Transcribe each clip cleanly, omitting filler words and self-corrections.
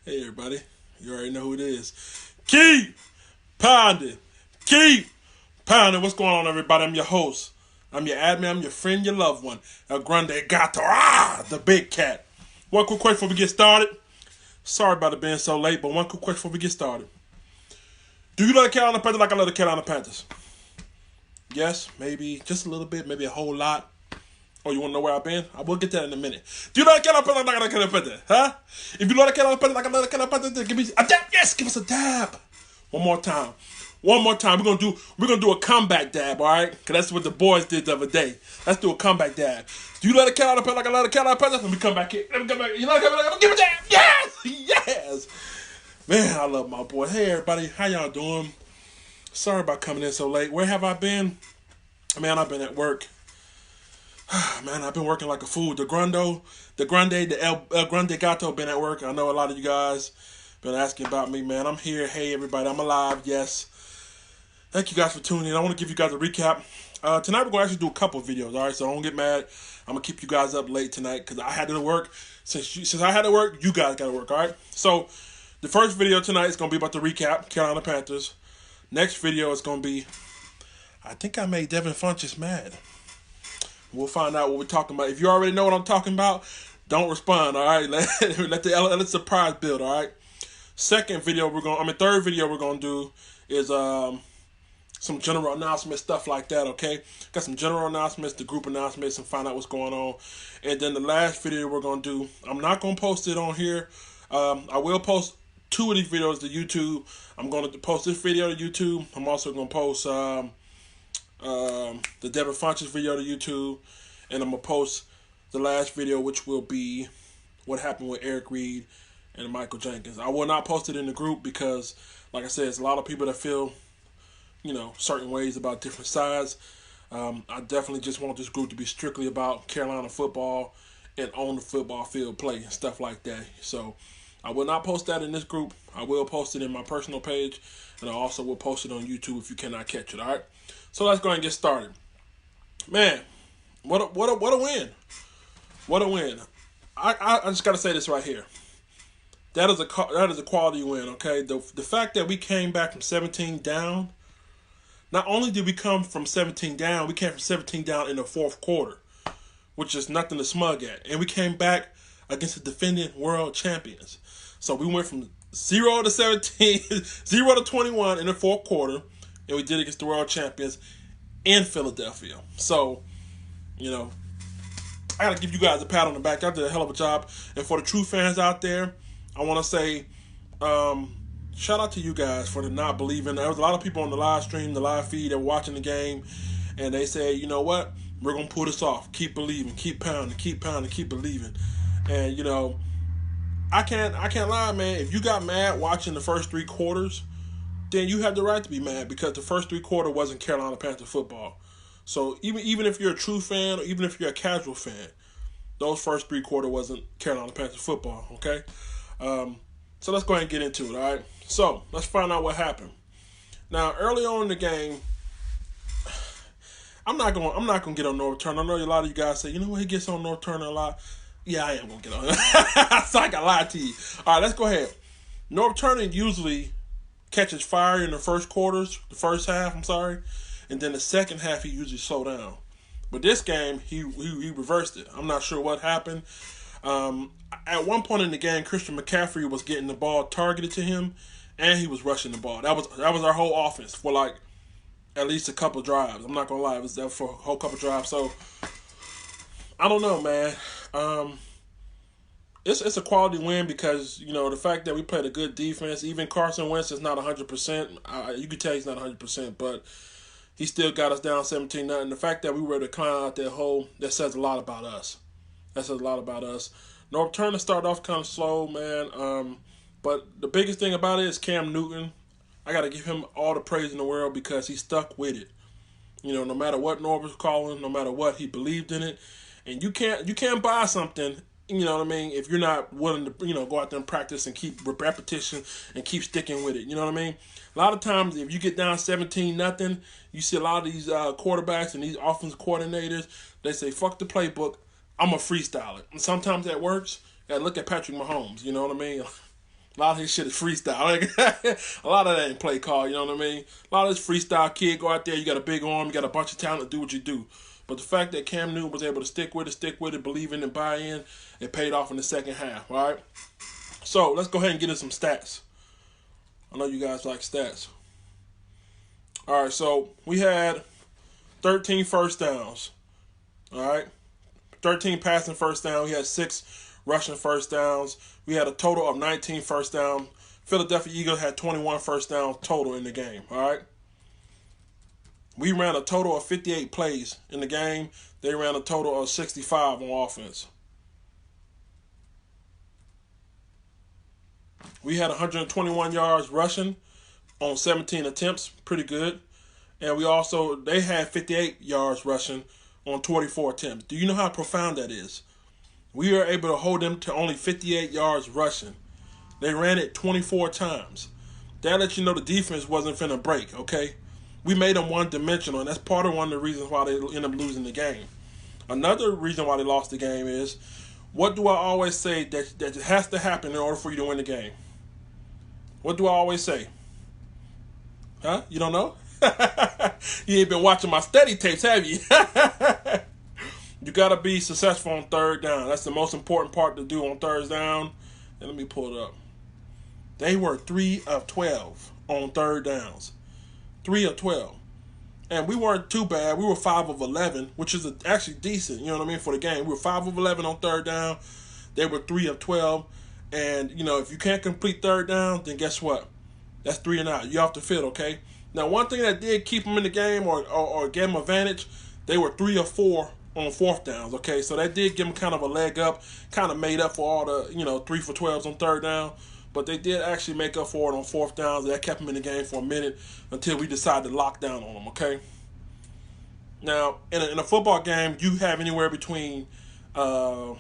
Hey everybody, you already know who it is. Keep pounding, keep pounding. What's going on, everybody? I'm your host. I'm your admin. I'm your friend, your loved one. El Grande Gato, the big cat. One quick question before we get started. Sorry about it being so late, but one quick question before we get started. Do you love the Carolina Panthers like I love the Carolina Panthers? Yes, maybe just a little bit, maybe a whole lot. Oh, you want to know where I've been? I will get to that in a minute. Do you like Carolina Panthers like I like Carolina Panthers? Huh? If you like Carolina Panthers like I like Carolina Panthers, then give me a dab. Yes, give us a dab. One more time. One more time. We're gonna do a comeback dab, all right? Cause that's what the boys did the other day. Let's do a comeback dab. Do you like the Carolina Panthers like I like the Carolina Panthers? Let me come back here. Let me come back. You like it? Give me a dab. Yes, yes. Man, I love my boy. Hey everybody, how y'all doing? Sorry about coming in so late. Where have I been? Man, I've been at work. Man, I've been working like a fool. The El Grande Gato been at work. I know a lot of you guys been asking about me, man. I'm here. Hey, everybody. I'm alive. Yes. Thank you guys for tuning in. I want to give you guys a recap. Tonight, we're going to actually do a couple of videos, all right? So don't get mad. I'm going to keep you guys up late tonight because I had to work. Since I had to work, you guys got to work, all right? So the first video tonight is going to be about the recap, Carolina Panthers. Next video is going to be, I think I made Devin Funchess mad. We'll find out what we're talking about. If you already know what I'm talking about, don't respond, all right? Let the surprise build, all right? Third video we're going to do is some general announcements, stuff like that, okay? Got some general announcements, the group announcements, and find out what's going on. And then the last video we're going to do, I'm not going to post it on here. I will post 2 of these videos to YouTube. I'm going to post this video to YouTube. I'm also going to post the Devin Funchess video to YouTube, and I'm gonna post the last video, which will be what happened with Eric Reed and Michael Jenkins. I will not post it in the group because, like I said, there's a lot of people that feel, certain ways about different sides. I definitely just want this group to be strictly about Carolina football and on the football field play and stuff like that. So I will not post that in this group. I will post it in my personal page, and I also will post it on YouTube if you cannot catch it. All right. So let's go ahead and get started. Man, what a win. What a win. I just got to say this right here. That is a quality win, okay? The fact that we came back from 17 down, not only did we come from 17 down, we came from 17 down in the fourth quarter, which is nothing to smug at. And we came back against the defending world champions. So we went from 0 to 17, 0 to 21 in the fourth quarter, and we did it against the world champions in Philadelphia. So, I got to give you guys a pat on the back. Y'all did a hell of a job. And for the true fans out there, I want to say shout out to you guys for the not believing. There was a lot of people on the live stream, the live feed that were watching the game, and they said, you know what? We're going to pull this off. Keep believing. Keep pounding. Keep pounding. Keep believing. And, I can't lie, man. If you got mad watching the first 3 quarters, then you have the right to be mad because the first 3 quarters wasn't Carolina Panther football. So even if you're a true fan or even if you're a casual fan, those first 3 quarters wasn't Carolina Panther football, okay? So let's go ahead and get into it, all right? So let's find out what happened. Now, early on in the game, I'm not gonna get on North Turner. I know a lot of you guys say, you know what, he gets on North Turner a lot. Yeah, I am gonna get on. So I got lied to you. All right, let's go ahead. North Turner usually catches fire in the first half, and then the second half he usually slow down. But this game, he reversed it. I'm not sure what happened. At one point in the game, Christian McCaffrey was getting the ball targeted to him, and he was rushing the ball. That was our whole offense for like at least a couple drives. I'm not gonna lie, it was there for a whole couple drives. So I don't know, man. It's a quality win because, the fact that we played a good defense, even Carson Wentz is not 100%. You can tell he's not 100%, but he still got us down 17-0. The fact that we were able to climb out that hole, that says a lot about us. North Turner started off kind of slow, man. But the biggest thing about it is Cam Newton. I got to give him all the praise in the world because he stuck with it. No matter what Norv was calling, no matter what, he believed in it. And you can't buy something, if you're not willing to, go out there and practice and keep repetition and keep sticking with it. You know what I mean? A lot of times, if you get down 17-0, you see a lot of these quarterbacks and these offensive coordinators, they say, fuck the playbook, I'm going to freestyle it. And sometimes that works. You got to look at Patrick Mahomes, you know what I mean? A lot of his shit is freestyle. A lot of that ain't play call, you know what I mean? A lot of this freestyle kid go out there, you got a big arm, you got a bunch of talent, do what you do. But the fact that Cam Newton was able to stick with it, believe in and buy in, it paid off in the second half, all right? So let's go ahead and get into some stats. I know you guys like stats. All right, so we had 13 first downs, all right? 13 passing first down. We had 6 rushing first downs. We had a total of 19 first down. Philadelphia Eagles had 21 first downs total in the game, all right? We ran a total of 58 plays in the game. They ran a total of 65 on offense. We had 121 yards rushing on 17 attempts. Pretty good. And they had 58 yards rushing on 24 attempts. Do you know how profound that is? We were able to hold them to only 58 yards rushing. They ran it 24 times. That lets you know the defense wasn't finna break, okay? We made them one-dimensional, and that's part of one of the reasons why they ended up losing the game. Another reason why they lost the game is, what do I always say that has to happen in order for you to win the game? What do I always say? Huh? You don't know? You ain't been watching my study tapes, have you? You got to be successful on third down. That's the most important part to do on third down. And let me pull it up. They were 3 of 12 on third downs. 3 of 12. And we weren't too bad. We were 5 of 11, which is actually decent, you know what I mean, for the game. We were 5 of 11 on third down. They were 3 of 12. And, if you can't complete third down, then guess what? That's 3 and out. You're off the field, okay? Now, one thing that did keep them in the game or gave them advantage, they were 3 of 4 on fourth downs, okay? So that did give them kind of a leg up, kind of made up for all the, 3 for 12s on third down. But they did actually make up for it on fourth downs. That kept them in the game for a minute until we decided to lock down on them, okay? Now, in a football game, you have anywhere between 9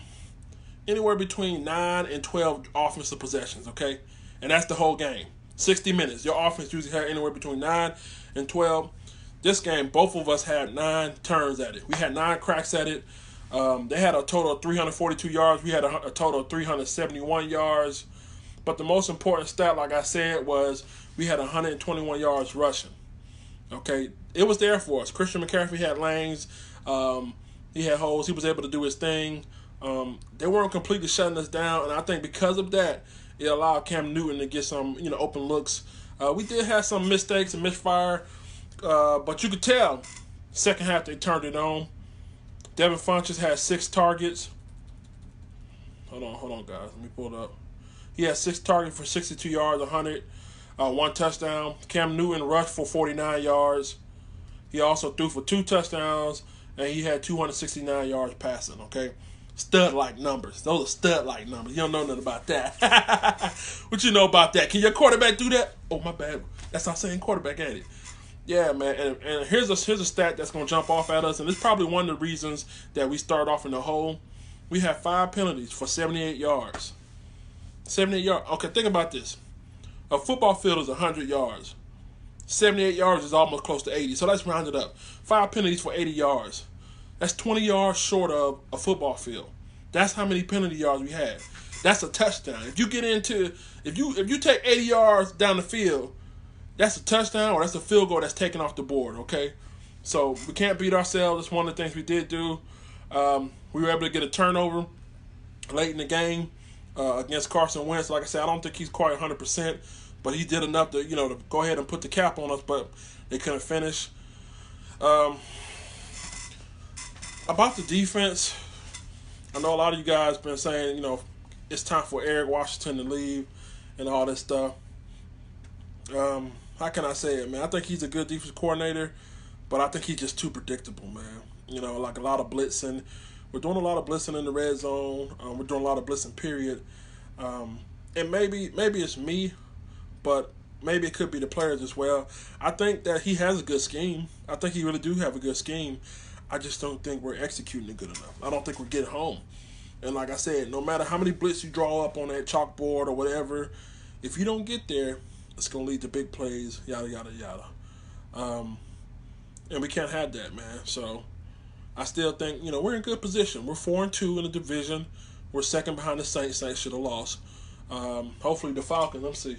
and 12 offensive possessions, okay? And that's the whole game. 60 minutes. Your offense usually had anywhere between 9 and 12. This game, both of us had 9 turns at it. We had 9 cracks at it. They had a total of 342 yards. We had a total of 371 yards. But the most important stat, like I said, was we had 121 yards rushing. Okay? It was there for us. Christian McCaffrey had lanes. He had holes. He was able to do his thing. They weren't completely shutting us down, and I think because of that, it allowed Cam Newton to get some, open looks. We did have some mistakes and misfire, but you could tell second half they turned it on. Devin Funchess had 6 targets. Hold on, guys. Let me pull it up. He had 6 targets for 62 yards, 1 touchdown. Cam Newton rushed for 49 yards. He also threw for 2 touchdowns, and he had 269 yards passing, okay? Stud-like numbers. Those are stud-like numbers. You don't know nothing about that. What you know about that? Can your quarterback do that? Oh, my bad. That's not saying quarterback, ain't it? Yeah, man. And here's a stat that's going to jump off at us, and it's probably one of the reasons that we start off in the hole. We had 5 penalties for 78 yards. 78 yards. Okay, think about this. A football field is 100 yards. 78 yards is almost close to 80, so let's round it up. 5 penalties for 80 yards. That's 20 yards short of a football field. That's how many penalty yards we had. That's a touchdown. If you take 80 yards down the field, that's a touchdown or that's a field goal that's taken off the board, okay? So we can't beat ourselves. That's one of the things we did do. We were able to get a turnover late in the game against Carson Wentz. Like I said, I don't think he's quite 100%, but he did enough to, to go ahead and put the cap on us, but they couldn't finish. About the defense, I know a lot of you guys been saying, it's time for Eric Washington to leave and all this stuff. How can I say it, man? I think he's a good defense coordinator, but I think he's just too predictable, man. Like a lot of blitzing. We're doing a lot of blitzing in the red zone. We're doing a lot of blitzing, period. And maybe it's me, but maybe it could be the players as well. I think that he has a good scheme. I think he really do have a good scheme. I just don't think we're executing it good enough. I don't think we're getting home. And like I said, no matter how many blitz you draw up on that chalkboard or whatever, if you don't get there, it's going to lead to big plays, yada, yada, yada. And we can't have that, man. So I still think, we're in good position. We're 4-2 in the division. We're second behind the Saints. Saints should have lost. Hopefully the Falcons. Let's see.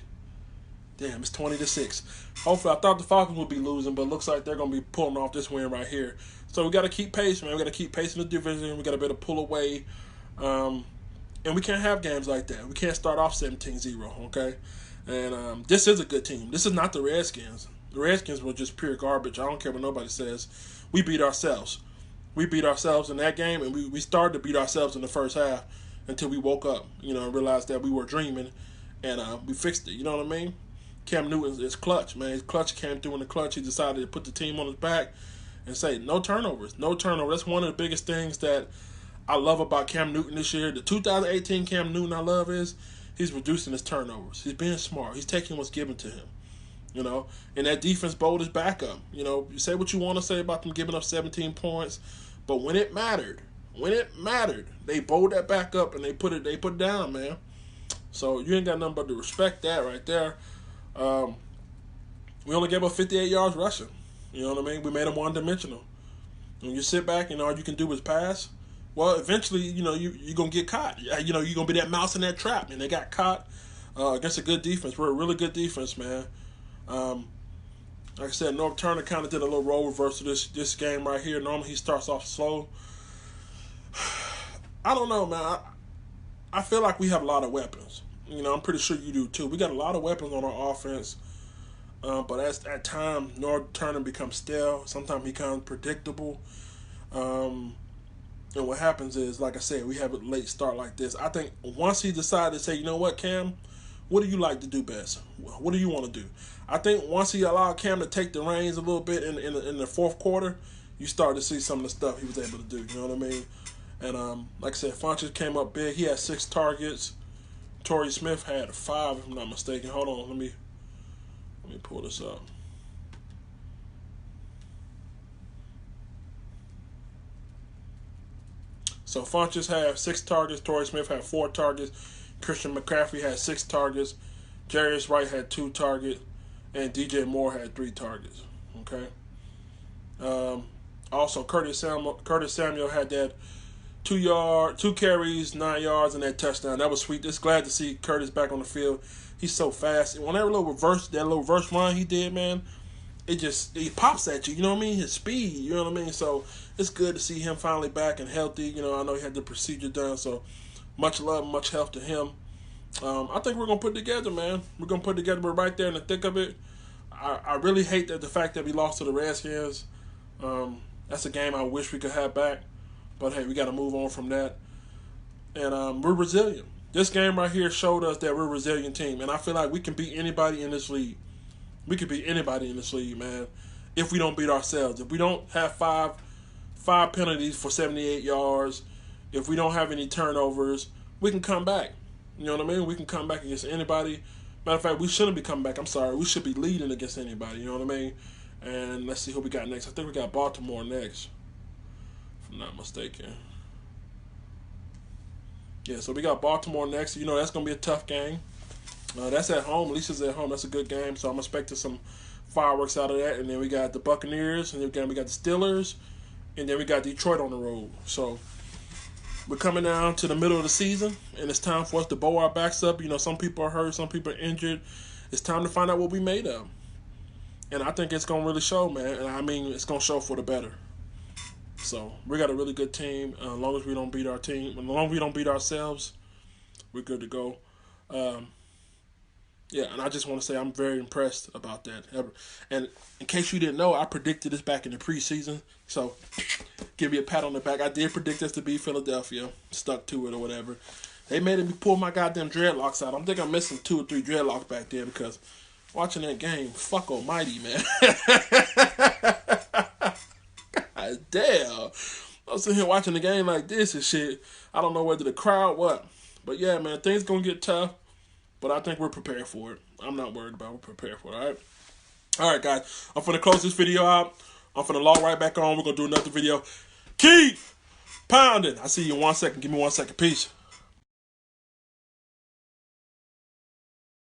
Damn, it's 20-6. Hopefully, I thought the Falcons would be losing, but it looks like they're going to be pulling off this win right here. So we got to keep pace, man. We got to keep pace in the division. We got to be able to pull away. And we can't have games like that. We can't start off 17-0, okay? And this is a good team. This is not the Redskins. The Redskins were just pure garbage. I don't care what nobody says. We beat ourselves. We beat ourselves in that game, and we started to beat ourselves in the first half until we woke up, and realized that we were dreaming, and we fixed it. You know what I mean? Cam Newton is clutch, man. His clutch came through in the clutch. He decided to put the team on his back and say, no turnovers, no turnover. That's one of the biggest things that I love about Cam Newton this year. The 2018 Cam Newton I love is he's reducing his turnovers. He's being smart. He's taking what's given to him. And that defense bowled his back up. You say what you want to say about them giving up 17 points, but when it mattered, they bowled that back up and they put it down, man. So you ain't got nothing but to respect that right there. We only gave up 58 yards rushing. You know what I mean? We made them one-dimensional. When you sit back and all you can do is pass, well, eventually, you're going to get caught. You're going to be that mouse in that trap, and they got caught against a good defense. We're a really good defense, man. Like I said, North Turner kind of did a little role reversal this game right here. Normally he starts off slow. I don't know, man. I feel like we have a lot of weapons. I'm pretty sure you do too. We got a lot of weapons on our offense. But at times, North Turner becomes stale. Sometimes he becomes predictable. And what happens is, like I said, we have a late start like this. I think once he decided to say, you know what, Cam, what do you like to do best? What do you want to do? I think once he allowed Cam to take the reins a little bit in the fourth quarter, you start to see some of the stuff he was able to do. You know what I mean? And like I said, Funches came up big. He had 6 targets. Torrey Smith had 5, if I'm not mistaken. Hold on, let me pull this up. So Funches had 6 targets. Torrey Smith had 4 targets. Christian McCaffrey had 6 targets. Jarius Wright had 2 targets. And DJ Moore had 3 targets. Okay. Also, Curtis Samuel had that 2 carries, 9 yards, and that touchdown. That was sweet. Just glad to see Curtis back on the field. He's so fast. And that little reverse run he did, man, he pops at you. You know what I mean? His speed. You know what I mean? So it's good to see him finally back and healthy. I know he had the procedure done. So much love, much health to him. I think we're gonna put it together, man. We're gonna put it together. We're right there in the thick of it. I really hate the fact that we lost to the Redskins. That's a game I wish we could have back. But hey, we got to move on from that. And we're resilient. This game right here showed us that we're a resilient team. And I feel like we can beat anybody in this league. We can beat anybody in this league, man, if we don't beat ourselves. If we don't have five penalties for 78 yards, if we don't have any turnovers, we can come back. You know what I mean? We can come back against anybody. Matter of fact, we shouldn't be coming back. I'm sorry. We should be leading against anybody. You know what I mean? And let's see who we got next. I think we got Baltimore next, if I'm not mistaken. Yeah, so we got Baltimore next. That's going to be a tough game. That's at home. At least it's at home. That's a good game. So I'm expecting some fireworks out of that. And then we got the Buccaneers. And then we got the Steelers. And then we got Detroit on the road. So we're coming down to the middle of the season. And it's time for us to bow our backs up. Some people are hurt. Some people are injured. It's time to find out what we made of. And I think it's going to really show, man. And I mean, it's going to show for the better. So we got a really good team. As long as we don't beat our team, as long as we don't beat ourselves, we're good to go. Yeah, and I just want to say I'm very impressed about that. And in case you didn't know, I predicted this back in the preseason. So give me a pat on the back. I did predict us to beat Philadelphia. Stuck to it or whatever. They made me pull my goddamn dreadlocks out. I think I'm missing 2 or 3 dreadlocks back there because watching that game, fuck almighty, man. God damn. I'm sitting here watching the game like this and shit. I don't know whether the crowd, what. But yeah, man, things going to get tough. But I think we're prepared for it. I'm not worried about it. We're prepared for it, all right? All right, guys. I'm going to close this video out. I'm going to log right back on. We're going to do another video. Keep pounding. I'll see you in 1 second. Give me 1 second. Peace.